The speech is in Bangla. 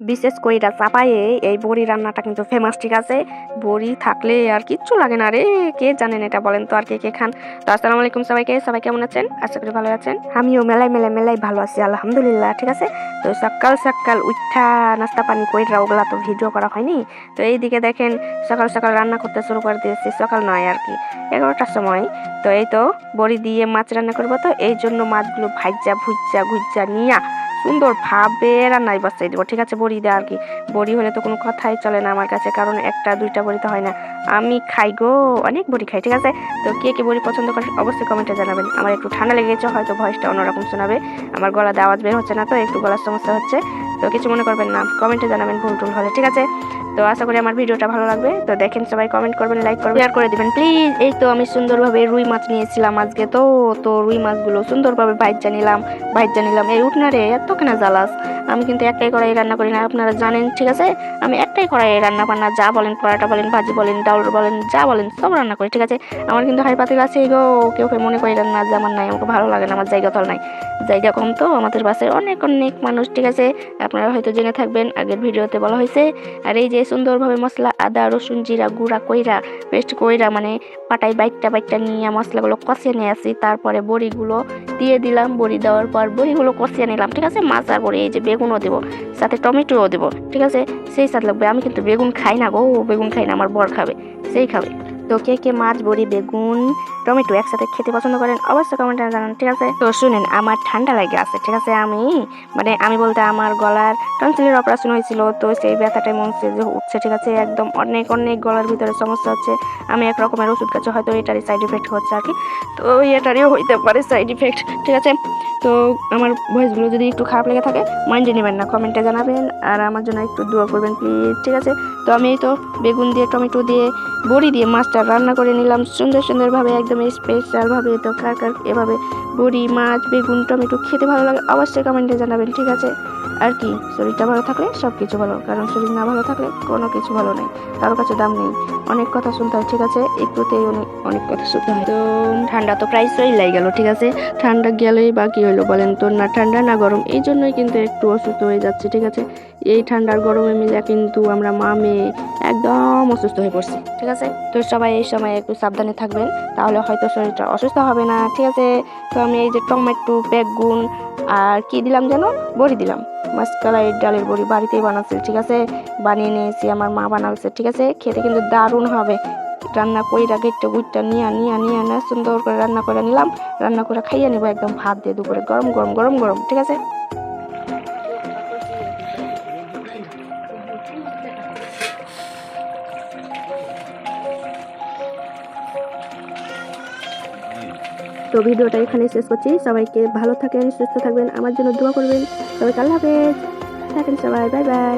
বিশেষ কইরা চাপায়ে এই বড়ি রান্নাটা কিন্তু ফেমাস, ঠিক আছে? বড়ি থাকলে আর কিচ্ছু লাগে না রে। কে জানেন এটা বলেন তো, আর কে খান? তো আসসালামু আলাইকুম সবাইকে। সবাই কেমন আছেন? আশা করি ভালো আছেন। আমিও মেলাই ভালো আছি আলহামদুলিল্লাহ, ঠিক আছে? তো সকাল উঠা নাস্তা পানি কইরা ওগুলা তো ভিডিও করা হয়নি। তো এইদিকে দেখেন সকাল রান্না করতে শুরু করে দিয়েছি। সকাল নয় আর কি, 11টার সময়। তো এই তো বড়ি দিয়ে মাছ রান্না করবো, তো এই জন্য মাছগুলো ভাজ্জা ভুজ্জা নিয়া সুন্দর ভাবে রান্নায় বসাই দিব, ঠিক আছে? বড়ি দেওয়া আর কি। বড়ি হলে তো কোনো কথাই চলে না আমার কাছে, কারণ একটা দুইটা বড়ি তো হয় না। আমি খাই গো, অনেক বড়ি খাই, ঠিক আছে? তো কে বড়ি পছন্দ করেন অবশ্যই কমেন্টে জানাবেন। আমার একটু ঠান্ডা লেগেছে, হয়তো ভয়েসটা অন্যরকম শোনাবে। আমার গলাতে আওয়াজ বের হচ্ছে না, তো একটু গলার সমস্যা হচ্ছে। তো কিছু মনে করবেন না, কমেন্টে জানাবেন ভুল টুল হলে, ঠিক আছে? তো আশা করি আমার ভিডিওটা ভালো লাগবে। তো দেখেন সবাই কমেন্ট করবেন, লাইক করবেন, শেয়ার করে দিবেন প্লিজ। এই তো আমি সুন্দরভাবে রুই মাছ নিয়েছিলাম আজকে, তো রুই মাছগুলো সুন্দরভাবে ভাইজা নিলাম। এই উঠনারে এত কেনা জ্বালাস। আমি কিন্তু একটাই কড়াই রান্না করি না, আপনারা জানেন, ঠিক আছে? আমি একটাই কড়াই রান্না বান্না যা বলেন, পরাটা বলেন, ভাজি বলেন, ডাউল বলেন, যা বলেন সব রান্না করি, ঠিক আছে? আমার কিন্তু হাই পাতিল আছে গো। কেউ মনে করি রান্না যে আমার নাই, আমাকে ভালো লাগে না, আমার জায়গা তল নাই, জায়গা কম। তো আমাদের বাসায় অনেক মানুষ, ঠিক আছে? আপনারা হয়তো জেনে থাকবেন, আগের ভিডিওতে বলা হয়েছে। আর এই যে সুন্দরভাবে মশলা আদা রসুন জিরা গুঁড়া কইরা পেস্ট কইরা, মানে পাটাই বাইটটা নিয়ে মশলাগুলো কষিয়ে নিয়ে আসি। তারপরে বড়িগুলো দিয়ে দিলাম। বড়ি দেওয়ার পর বড়িগুলো কষিয়ে নিলাম, ঠিক আছে? মাছ আর বড়ি, এই যে বেগুনও দেবো, সাথে টমেটোও দেবো, ঠিক আছে? সেই স্বাদ লাগবে। আমি কিন্তু বেগুন খাই না গো, বেগুন খাই না, আমার বর খাবে, সেই খাবে। তো কে মাছ বড়ি বেগুন টমেটো একসাথে খেতে পছন্দ করেন অবশ্যই কমেন্টে জানান, ঠিক আছে? তো শুনেন, আমার ঠান্ডা লাগে আছে, ঠিক আছে? আমি বলতে আমার গলার টনসিলের অপারেশন হয়েছিল, তো সেই ব্যথাটাই মন যে উঠছে, ঠিক আছে? একদম অনেক গলার ভিতরে সমস্যা হচ্ছে। আমি এক রকমের ওষুধ খাচ্ছি, হয়তো এটারই সাইড ইফেক্ট হচ্ছে আর কি। তো এটারই হইতে পারে সাইড ইফেক্ট, ঠিক আছে? তো আমার ভয়েসগুলো যদি একটু খারাপ লেগে থাকে মাইন্ডে নেবেন না, কমেন্টে জানাবেন, আর আমার জন্য একটু দোয়া করবেন প্লিজ, ঠিক আছে? তো আমি এই তো বেগুন দিয়ে টমেটো দিয়ে বড়ি দিয়ে মাছটা রান্না করে নিলাম সুন্দরভাবে, একদম স্পেশালভাবে। তো কার এভাবে বড়ি মাছ বেগুন টমেটো খেতে ভালো লাগে অবশ্যই কমেন্টে জানাবেন, ঠিক আছে? আর কি, শরীরটা ভালো থাকলে সব কিছু ভালো, কারণ শরীর না ভালো থাকলে কোনো কিছু ভালো নেই, কারো কাছে দাম নেই। অনেক কথা শুনতে হয়, ঠিক আছে? একটুতেই অনেক কথা শুনতে হয়। তো ঠান্ডা তো প্রায় লাই গেল, ঠিক আছে? ঠান্ডা গেলেই বা কি হলো বলেন তো? না ঠান্ডা না গরম, এই জন্যই কিন্তু একটু অসুস্থ হয়ে যাচ্ছে, ঠিক আছে? এই ঠান্ডার গরমে মিলে কিন্তু আমরা মা মেয়ে একদম অসুস্থ হয়ে পড়ছি, ঠিক আছে? তো সবাই এই সময় একটু সাবধানে থাকবেন, তাহলে হয়তো শরীরটা অসুস্থ হবে না, ঠিক আছে? তো আমি এই যে টমেটো বেগুন আর কি দিলাম যেন, বড়ি দিলাম, মাসকলাই ডালের বড়ি বাড়িতেই বানাচ্ছি, ঠিক আছে? বানিয়ে নিয়েছি, আমার মা বানাচ্ছে, ঠিক আছে? খেতে কিন্তু দারুণ হবে। রান্না কইরা গেটটা গুইটটা নিয়া না সুন্দর করে রান্না করে নিলাম। রান্না করে খাইয়ে নেবো একদম ভাত দিয়ে দুপুরে, গরম, ঠিক আছে? তো ভিডিওটা এখানে শেষ করছি। সবাইকে ভালো থাকেন, সুস্থ থাকবেন, আমার জন্য দোয়া করবেন। সবাইকে আল্লাহ হাফেজ, থাকেন সবাই, বাই বাই।